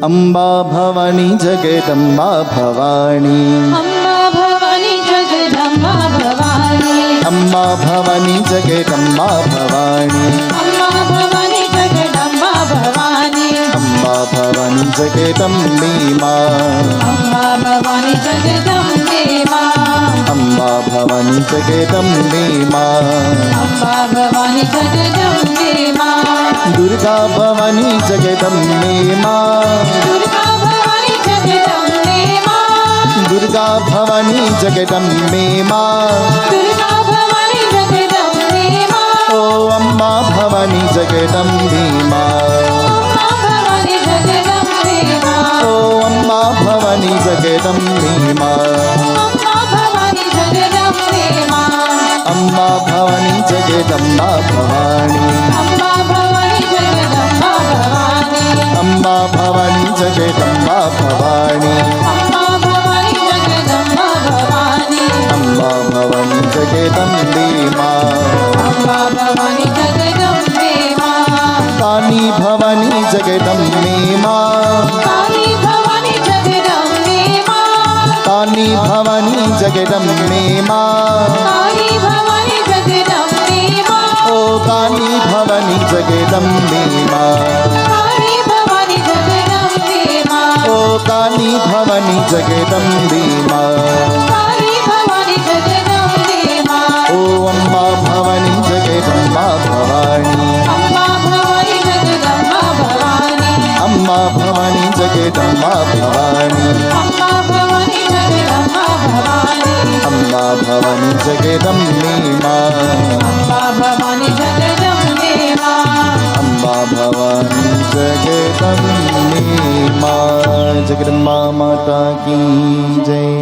अम्बा भवानी जगदम्बा भवानी अम्बा भवानी जगदम्बा भवानी अम्बा भवानी जगदम्बा भवानी अम्बा भवानी जगदम्बा भवानी अम्बा भवानी जगदम्बे माँ अम्बा भवानी जगदम्बे माँ अम्बा भवानी जगदम्बे माँ अम्बा भवानी जगदम्बे माँ दुर्गा भवानी जगदम्बे माँ दुर्गा भवानी जगदम्बे माँ दुर्गा भवानी जगदम्बे माँ दुर्गा भवानी जगदम्बे माँ ओ अम्बा भवानी जगदम्बे माँ अम्बा भवानी जगदम्बे माँ ओ अम्बा भवानी जगदम्बे माँ अम्बा भवानी जगदम्बे माँ अम्बा भवानी जगदम्बा भवानी अम्बा भवानी जगदम्बा भवानी अम्बा भवानी जगदम्बा भवानी अम्बा भवानी जगदम्बा भवानी अम्बा भवानी जगदम्बे माँ अम्बा भवानी जगदम्बे माँ काली भवानी जगदम्बे माँ काली भवानी जगदम्बे माँ काली भवानी जगदम्बे माँ काली भवानी जगदम्बे माँ ओ काली भवानी जगदम्बे माँ काली भवानी जगदम्बे माँ ओ काली भवानी जगदम्बे माँ काली भवानी जगदम्बे माँ ओ अम्बा भवानी जगदम्बा भवानी अम्बा भवानी जगदम्बा भवानी अम्बा भवानी जगदम्बा भवानी अम्बा भवानी जगदम्बा भवानी अम्बा भवानी जगदम्बे माँ अम्बा भवानी जगदम्बे माँ अम्बा भवानी जगदम्बे माँ जगदम्बा माता की जय।